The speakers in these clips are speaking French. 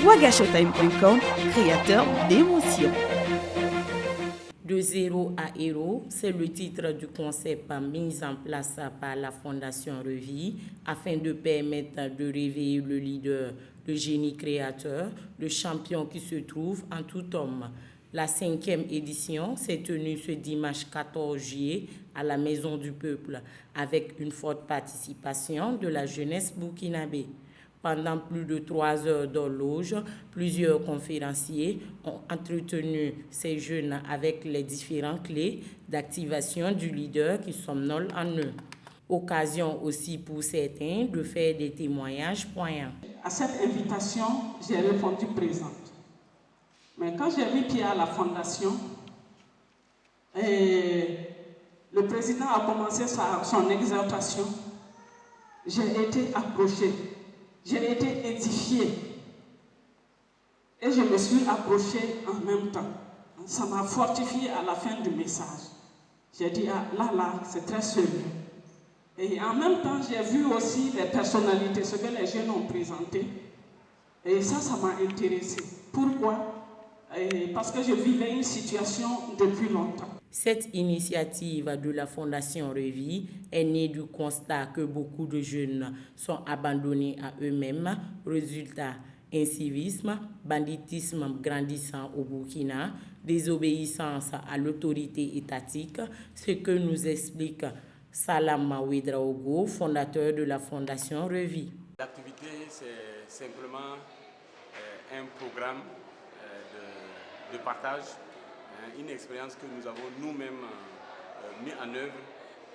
Wagashowtime.com, créateur d'émotions. De zéro à héros, c'est le titre du concept mis en place par la Fondation Revie afin de permettre de réveiller le leader, le génie créateur, le champion qui se trouve en tout homme. La 5e édition s'est tenue ce dimanche 14 juillet à la Maison du Peuple avec une forte participation de la jeunesse burkinabé. Pendant plus de 3 heures d'horloge, plusieurs conférenciers ont entretenu ces jeunes avec les différentes clés d'activation du leader qui somnole en eux. Occasion aussi pour certains de faire des témoignages poignants. À cette invitation, j'ai répondu présente. Mais quand j'ai mis pied à la fondation, le président a commencé son exhortation, j'ai été approché. J'ai été édifiée et je me suis approchée en même temps. Ça m'a fortifiée à la fin du message. J'ai dit, ah, là, c'est très sérieux. Et en même temps, j'ai vu aussi les personnalités, ce que les jeunes ont présenté. Et ça m'a intéressée. Pourquoi? Parce que je vivais une situation depuis longtemps. Cette initiative de la Fondation Revie est née du constat que beaucoup de jeunes sont abandonnés à eux-mêmes. Résultat, incivisme, banditisme grandissant au Burkina, désobéissance à l'autorité étatique, ce que nous explique Salam Ouedraogo, fondateur de la Fondation Revie. L'activité, c'est simplement un programme de partage, une expérience que nous avons nous-mêmes mis en œuvre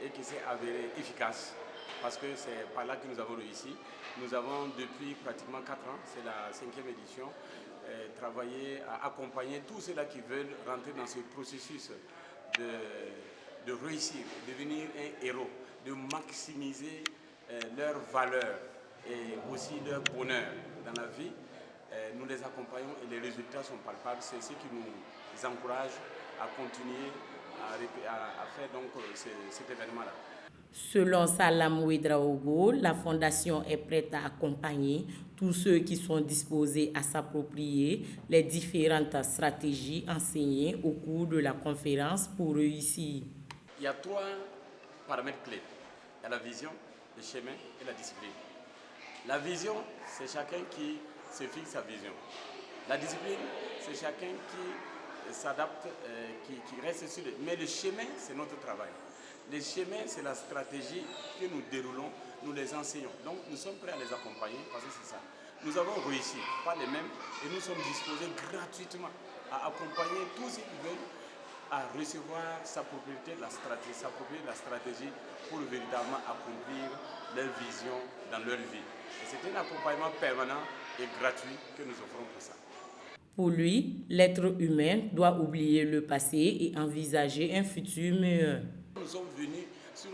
et qui s'est avérée efficace parce que c'est par là que nous avons réussi. Nous avons depuis pratiquement 4 ans, c'est la 5e édition, travaillé à accompagner tous ceux-là qui veulent rentrer dans ce processus de réussir, de devenir un héros, de maximiser leur valeur et aussi leur bonheur dans la vie. Nous les accompagnons et les résultats sont palpables. C'est ce qui nous encourage à continuer à faire donc cet événement-là. Selon Salam Ouedraogo, la Fondation est prête à accompagner tous ceux qui sont disposés à s'approprier les différentes stratégies enseignées au cours de la conférence pour réussir. Il y a 3 paramètres clés. Il y a la vision, le chemin et la discipline. La vision, c'est chacun qui se fixe sa vision. La discipline, c'est chacun qui s'adapte, qui reste sur le... Mais le chemin, c'est notre travail. Le chemin, c'est la stratégie que nous déroulons, nous les enseignons. Donc, nous sommes prêts à les accompagner parce que c'est ça. Nous avons réussi, pas les mêmes, et nous sommes disposés gratuitement à accompagner tous ceux qui veulent à recevoir s'approprier la stratégie pour véritablement accomplir leur vision dans leur vie. Et c'est un accompagnement permanent et gratuit que nous offrons pour ça. Pour lui, l'être humain doit oublier le passé et envisager un futur meilleur. Nous sommes venus sur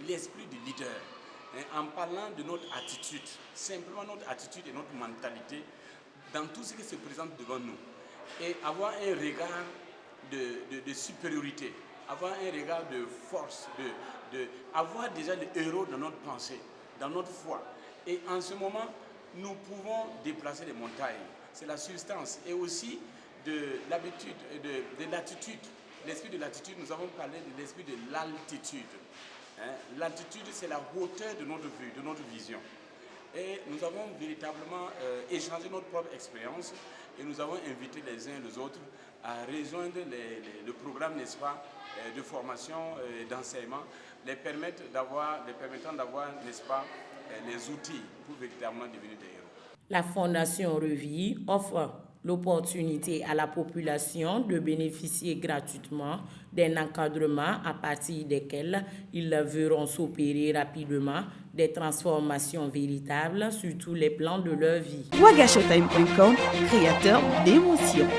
l'esprit du leader, en parlant de notre attitude, simplement notre attitude et notre mentalité dans tout ce qui se présente devant nous. Et avoir un regard de supériorité, avoir un regard de force, avoir déjà le héros dans notre pensée, dans notre foi. Et en ce moment, nous pouvons déplacer les montagnes. C'est la substance et aussi de l'habitude, de l'attitude. L'esprit de l'attitude, nous avons parlé de l'esprit de l'altitude. L'altitude, c'est la hauteur de notre vue, de notre vision. Et nous avons véritablement échangé notre propre expérience et nous avons invité les uns et les autres à rejoindre le programme, n'est-ce pas, de formation et d'enseignement, les permettant d'avoir, n'est-ce pas, les outils pour véritablement devenir des héros. La Fondation Revie offre l'opportunité à la population de bénéficier gratuitement d'un encadrement à partir desquels ils verront s'opérer rapidement des transformations véritables sur tous les plans de leur vie. Wagashowtime.com, créateur d'émotions.